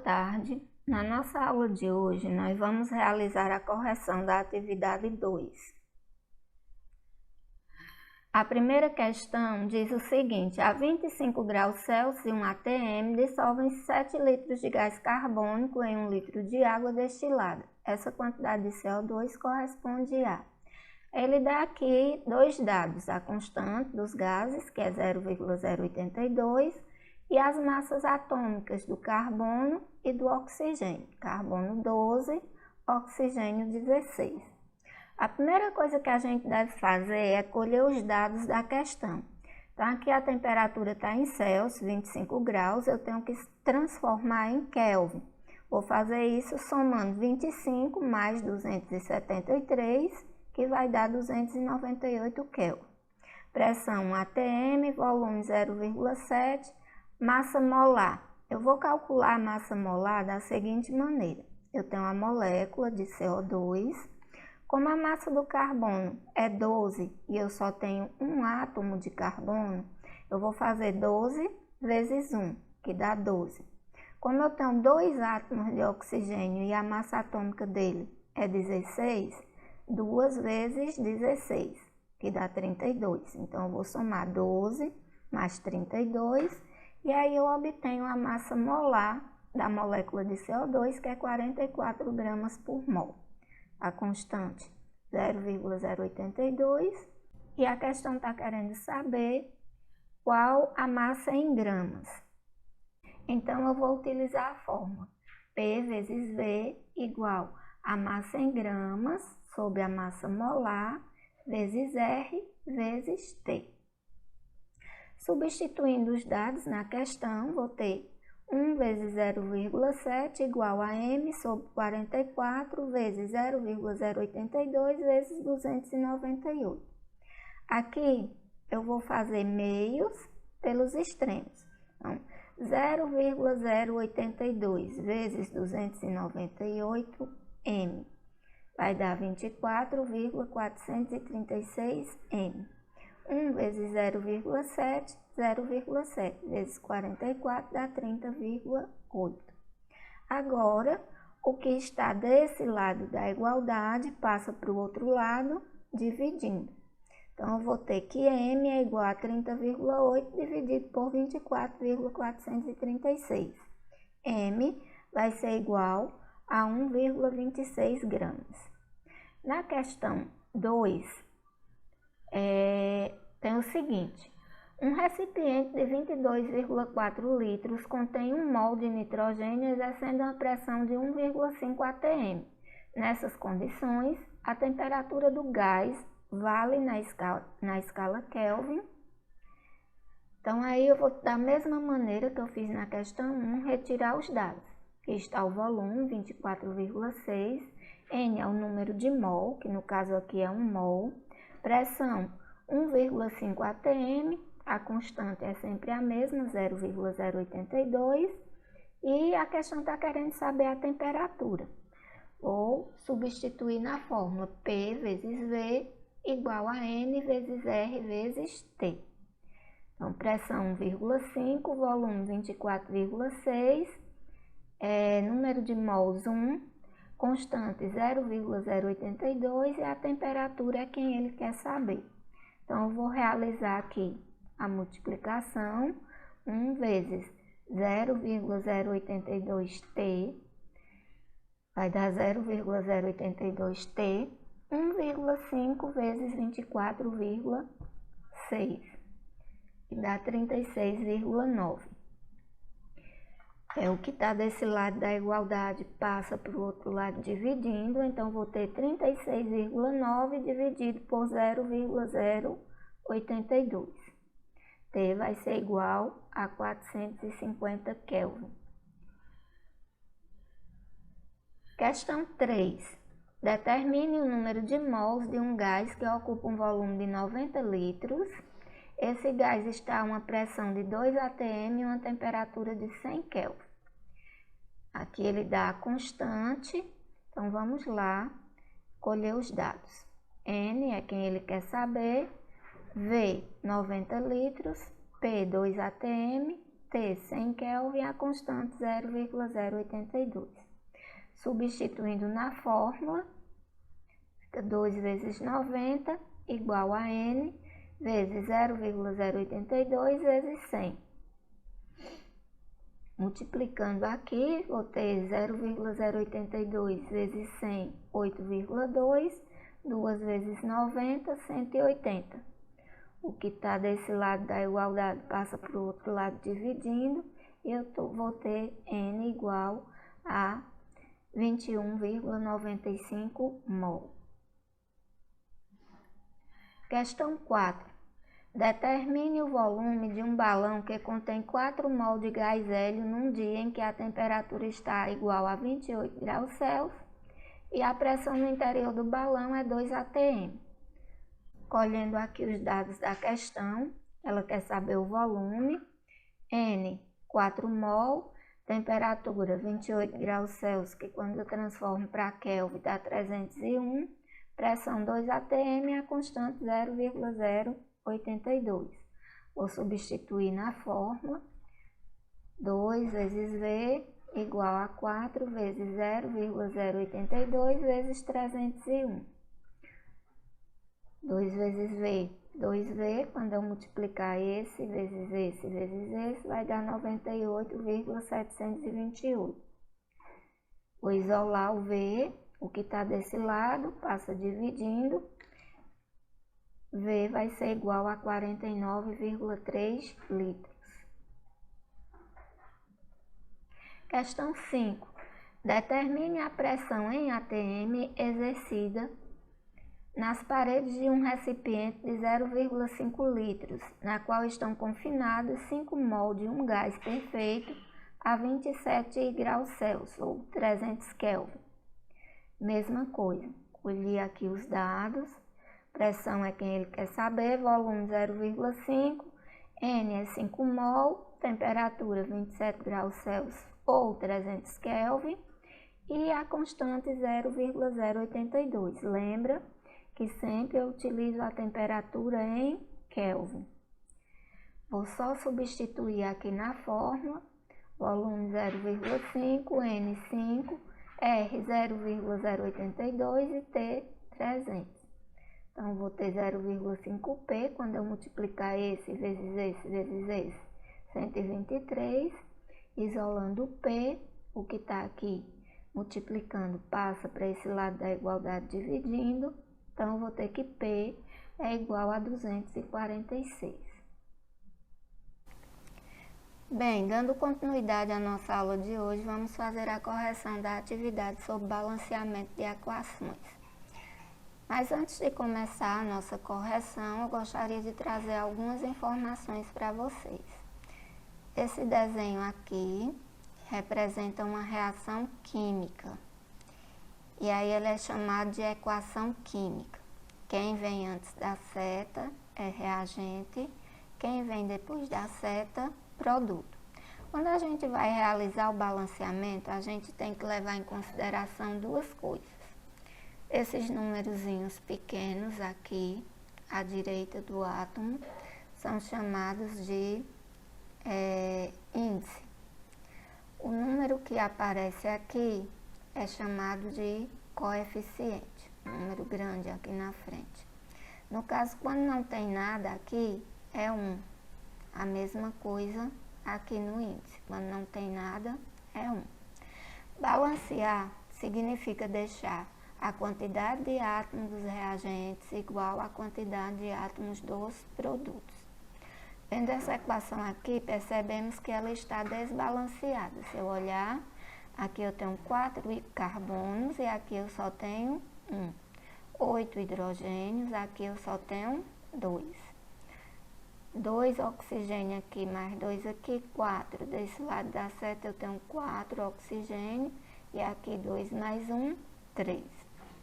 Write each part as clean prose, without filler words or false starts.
tarde. Na nossa aula de hoje, nós vamos realizar a correção da atividade 2. A primeira questão diz o seguinte: a 25 graus Celsius, um ATM dissolve 7 litros de gás carbônico em 1 litro de água destilada. Essa quantidade de CO2 corresponde a... Ele dá aqui dois dados, a constante dos gases, que é 0,082, e as massas atômicas do carbono e do oxigênio. Carbono 12, oxigênio 16. A primeira coisa que a gente deve fazer é colher os dados da questão. Então, aqui a temperatura está em Celsius, 25 graus, eu tenho que transformar em Kelvin. Vou fazer isso somando 25 mais 273, que vai dar 298 Kelvin. Pressão ATM, volume 0,7, massa molar. Eu vou calcular a massa molar da seguinte maneira. Eu tenho a molécula de CO2. Como a massa do carbono é 12 e eu só tenho um átomo de carbono, eu vou fazer 12 vezes 1, que dá 12. Como eu tenho 2 átomos de oxigênio e a massa atômica dele é 16, 2 vezes 16, que dá 32. Então, eu vou somar 12 mais 32 e aí eu obtenho a massa molar da molécula de CO2, que é 44 gramas por mol. A constante 0,082 e a questão está querendo saber qual a massa em gramas. Então, eu vou utilizar a fórmula P vezes V igual a massa em gramas sobre a massa molar vezes R vezes T. Substituindo os dados na questão, vou ter 1 vezes 0,7 igual a M sobre 44 vezes 0,082 vezes 298. Aqui eu vou fazer meios pelos extremos. Então, 0,082 vezes 298 M vai dar 24,436 M. 1 vezes 0,7, 0,7 vezes 44 dá 30,8. Agora, o que está desse lado da igualdade passa para o outro lado, dividindo. Então, eu vou ter que M é igual a 30,8 dividido por 24,436. M vai ser igual a 1,26 gramas. Na questão 2, tem o seguinte: um recipiente de 22,4 litros contém 1 mol de nitrogênio exercendo uma pressão de 1,5 atm. Nessas condições, a temperatura do gás vale na escala Kelvin. Então, aí eu vou, da mesma maneira que eu fiz na questão 1, retirar os dados. Aqui está o volume, 24,6, N é o número de mol, que no caso aqui é 1 mol. Pressão 1,5 atm, a constante é sempre a mesma, 0,082, e a questão está querendo saber a temperatura. Vou substituir na fórmula P vezes V igual a N vezes R vezes T. Então, pressão 1,5, volume 24,6, número de mols 1, constante 0,082 e a temperatura é quem ele quer saber. Então, eu vou realizar aqui a multiplicação. 1 vezes 0,082T vai dar 0,082T. 1,5 vezes 24,6 e dá 36,9. O que está desse lado da igualdade passa para o outro lado dividindo, então vou ter 36,9 dividido por 0,082. T vai ser igual a 450 Kelvin. Questão 3. Determine o número de mols de um gás que ocupa um volume de 90 litros. Esse gás está a uma pressão de 2 atm e uma temperatura de 100 Kelvin. Aqui ele dá a constante, então vamos lá colher os dados. N é quem ele quer saber, V 90 litros, P 2 atm T 100 Kelvin, a constante 0,082. Substituindo na fórmula, fica 2 vezes 90 igual a N vezes 0,082 vezes 100. Multiplicando aqui, vou ter 0,082 vezes 100, 8,2, 2 vezes 90, 180. O que está desse lado da igualdade passa para o outro lado dividindo, e eu vou ter N igual a 21,95 mol. Questão 4. Determine o volume de um balão que contém 4 mol de gás hélio num dia em que a temperatura está igual a 28 graus Celsius e a pressão no interior do balão é 2 atm. Colhendo aqui os dados da questão, ela quer saber o volume, N 4 mol, temperatura 28 graus Celsius, que quando eu transformo para Kelvin dá 301, pressão 2 atm e a constante 0,082. Vou substituir na fórmula, 2 vezes V igual a 4 vezes 0,082 vezes 301. 2 vezes V, 2V, quando eu multiplicar esse vezes esse, vai dar 98,728. Vou isolar o V, o que está desse lado, passa dividindo. V vai ser igual a 49,3 litros. Questão 5. Determine a pressão em atm exercida nas paredes de um recipiente de 0,5 litros, na qual estão confinados 5 mol de um gás perfeito a 27 graus Celsius, ou 300 Kelvin. Mesma coisa, colhi aqui os dados. Pressão é quem ele quer saber, volume 0,5, N é 5 mol, temperatura 27 graus Celsius ou 300 Kelvin e a constante 0,082. Lembra que sempre eu utilizo a temperatura em Kelvin. Vou só substituir aqui na fórmula, volume 0,5, N 5, R 0,082 e T 300. Então, vou ter 0,5P, quando eu multiplicar esse vezes esse, 123. Isolando o P, o que está aqui multiplicando passa para esse lado da igualdade dividindo. Então, eu vou ter que P é igual a 246. Bem, dando continuidade à nossa aula de hoje, vamos fazer a correção da atividade sobre balanceamento de equações. Mas antes de começar a nossa correção, eu gostaria de trazer algumas informações para vocês. Esse desenho aqui representa uma reação química. E aí ele é chamado de equação química. Quem vem antes da seta é reagente, quem vem depois da seta, produto. Quando a gente vai realizar o balanceamento, a gente tem que levar em consideração duas coisas. Esses númerozinhos pequenos aqui, à direita do átomo, são chamados de índice. O número que aparece aqui é chamado de coeficiente, número grande aqui na frente. No caso, quando não tem nada aqui, é 1. A mesma coisa aqui no índice, quando não tem nada, é 1. Balancear significa deixar a quantidade de átomos dos reagentes igual à quantidade de átomos dos produtos. Vendo essa equação aqui, percebemos que ela está desbalanceada. Se eu olhar, aqui eu tenho 4 carbonos e aqui eu só tenho 1. 8 hidrogênios, aqui eu só tenho 2. 2 oxigênio aqui, mais 2 aqui, 4. Desse lado da seta eu tenho 4 oxigênio e aqui 2 mais 1, 3.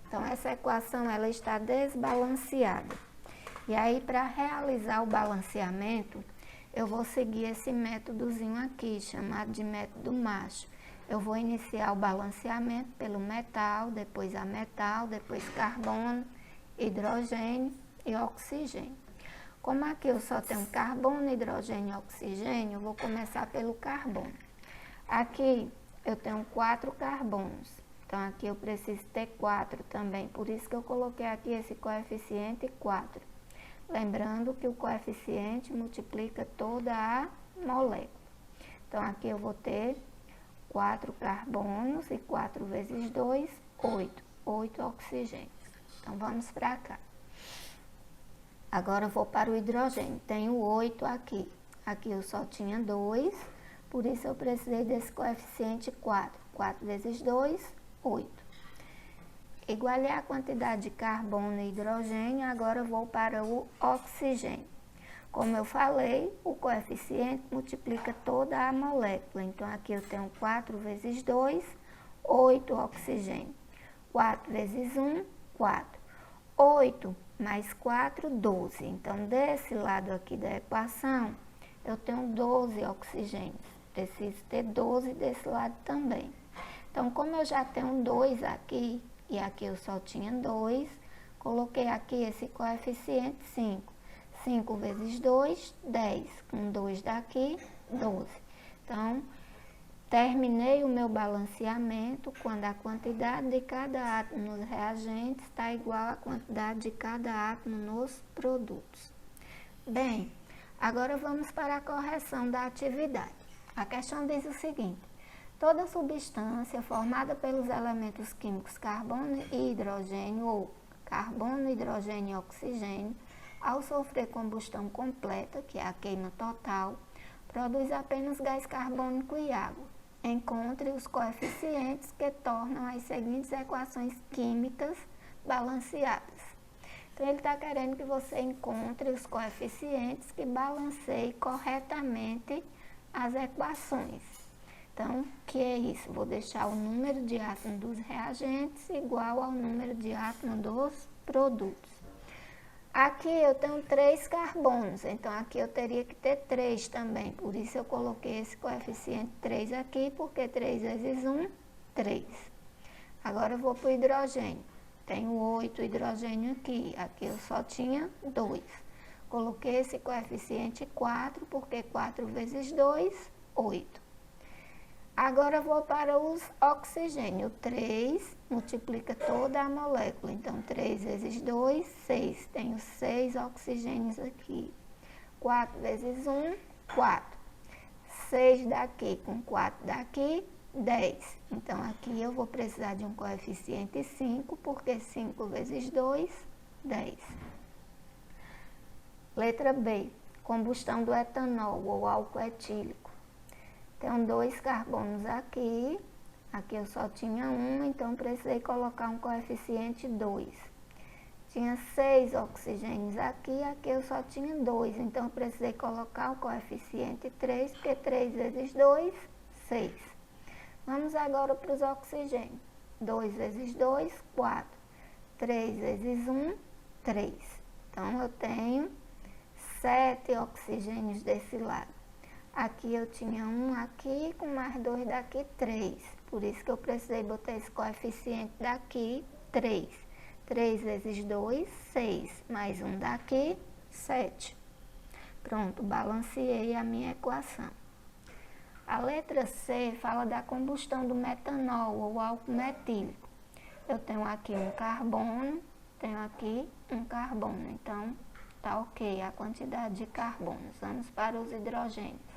Então, essa equação ela está desbalanceada. E aí, para realizar o balanceamento, eu vou seguir esse métodozinho aqui, chamado de método macho. Eu vou iniciar o balanceamento pelo metal, depois ametal, depois carbono, hidrogênio e oxigênio. Como aqui eu só tenho carbono, hidrogênio e oxigênio, eu vou começar pelo carbono. Aqui eu tenho 4 carbonos, então aqui eu preciso ter 4 também, por isso que eu coloquei aqui esse coeficiente 4. Lembrando que o coeficiente multiplica toda a molécula. Então aqui eu vou ter 4 carbonos e 4 vezes 2, 8 oxigênios. Então vamos para cá. Agora eu vou para o hidrogênio, tenho 8 aqui. Aqui eu só tinha 2, por isso eu precisei desse coeficiente 4. 4 vezes 2, 8. Igualei a quantidade de carbono e hidrogênio, agora eu vou para o oxigênio. Como eu falei, o coeficiente multiplica toda a molécula. Então, aqui eu tenho 4 vezes 2, 8 oxigênio. 4 vezes 1, 4. 8 mais 4, 12. Então, desse lado aqui da equação, eu tenho 12 oxigênios. Preciso ter 12 desse lado também. Então, como eu já tenho 2 aqui, e aqui eu só tinha 2, coloquei aqui esse coeficiente 5. 5 vezes 2, 10. Com 2 daqui, 12. Então, terminei o meu balanceamento quando a quantidade de cada átomo nos reagentes está igual à quantidade de cada átomo nos produtos. Bem, agora vamos para a correção da atividade. A questão diz o seguinte: toda substância formada pelos elementos químicos carbono e hidrogênio, ou carbono, hidrogênio e oxigênio, ao sofrer combustão completa, que é a queima total, produz apenas gás carbônico e água. Encontre os coeficientes que tornam as seguintes equações químicas balanceadas. Então, ele está querendo que você encontre os coeficientes que balanceiem corretamente as equações. Então, que é isso? Vou deixar o número de átomos dos reagentes igual ao número de átomos dos produtos. Aqui eu tenho 3 carbonos, então aqui eu teria que ter 3 também. Por isso eu coloquei esse coeficiente 3 aqui, porque 3 vezes 1, 3. Agora eu vou para o hidrogênio. Tenho 8 hidrogênio aqui, aqui eu só tinha 2. Coloquei esse coeficiente 4, porque 4 vezes 2, 8. Agora eu vou para os oxigênios. 3 multiplica toda a molécula. Então, 3 vezes 2, 6. Tenho 6 oxigênios aqui. 4 vezes 1, 4. 6 daqui com 4 daqui, 10. Então, aqui eu vou precisar de um coeficiente 5, porque 5 vezes 2, 10. Letra B. Combustão do etanol ou álcool etílico. Tenho 2 carbonos aqui, aqui eu só tinha 1, então precisei colocar um coeficiente 2. Tinha 6 oxigênios aqui, aqui eu só tinha 2, então precisei colocar o coeficiente 3, porque 3 vezes 2, 6. Vamos agora para os oxigênios. 2 vezes 2, 4. 3 vezes 1, 3. Então eu tenho 7 oxigênios desse lado. Aqui eu tinha 1 aqui, com mais 2 daqui, 3. Por isso que eu precisei botar esse coeficiente daqui, 3. 3 vezes 2, 6. Mais 1 daqui, 7. Pronto, balanceei a minha equação. A letra C fala da combustão do metanol ou álcool metílico. Eu tenho aqui um carbono, tenho aqui um carbono. Então, tá ok a quantidade de carbonos. Vamos para os hidrogênios.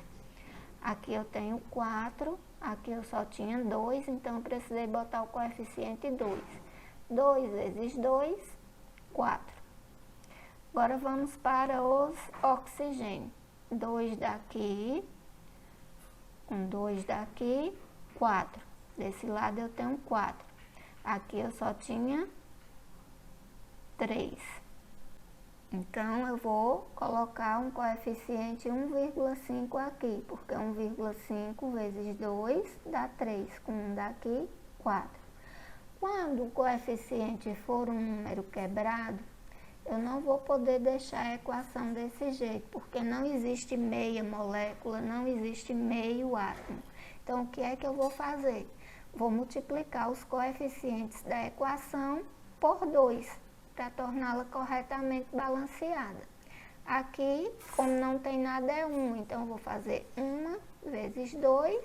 Aqui eu tenho 4, aqui eu só tinha 2, então eu precisei botar o coeficiente 2. 2 vezes 2, 4. Agora vamos para os oxigênios. 2 daqui, com 2 daqui, 4. Desse lado eu tenho 4. Aqui eu só tinha 3. Então, eu vou colocar um coeficiente 1,5 aqui, porque 1,5 vezes 2 dá 3, com 1 daqui, 4. Quando o coeficiente for um número quebrado, eu não vou poder deixar a equação desse jeito, porque não existe meia molécula, não existe meio átomo. Então, o que é que eu vou fazer? Vou multiplicar os coeficientes da equação por 2. Para torná-la corretamente balanceada. Aqui, como não tem nada, é 1, então eu vou fazer 1 vezes 2,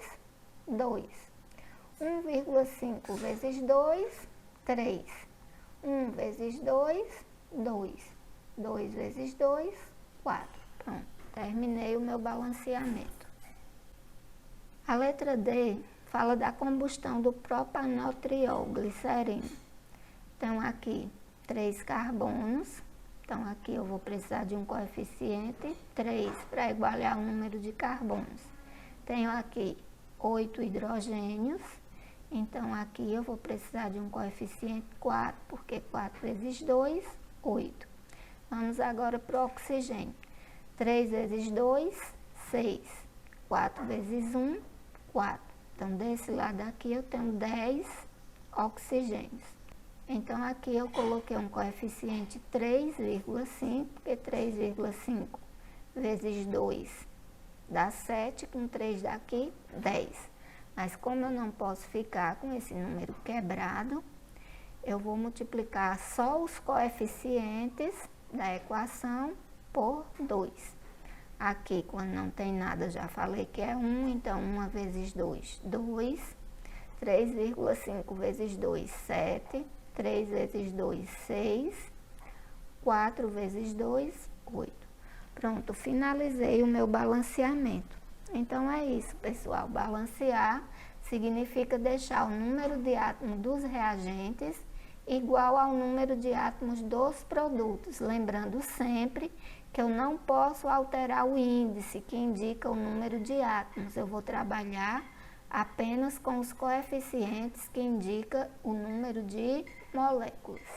2. 1,5 vezes 2, 3. 1 vezes 2, 2. 2 vezes 2, 4. Pronto, terminei o meu balanceamento. A letra D fala da combustão do propanotriol glicerina. Então, aqui, 3 carbonos. Então, aqui eu vou precisar de um coeficiente 3 para igualar o número de carbonos. Tenho aqui 8 hidrogênios. Então, aqui eu vou precisar de um coeficiente 4, porque 4 vezes 2, 8. Vamos agora para o oxigênio. 3 vezes 2, 6. 4 vezes 1, 4. Então, desse lado aqui eu tenho 10 oxigênios. Então, aqui eu coloquei um coeficiente 3,5, porque 3,5 vezes 2 dá 7, com 3 daqui, 10. Mas como eu não posso ficar com esse número quebrado, eu vou multiplicar só os coeficientes da equação por 2. Aqui, quando não tem nada, já falei que é 1, então 1 vezes 2, 2. 3,5 vezes 2, 7. 3 vezes 2, 6. 4 vezes 2, 8. Pronto, finalizei o meu balanceamento. Então, é isso, pessoal. Balancear significa deixar o número de átomos dos reagentes igual ao número de átomos dos produtos. Lembrando sempre que eu não posso alterar o índice que indica o número de átomos. Eu vou trabalhar apenas com os coeficientes que indicam o número de moléculas.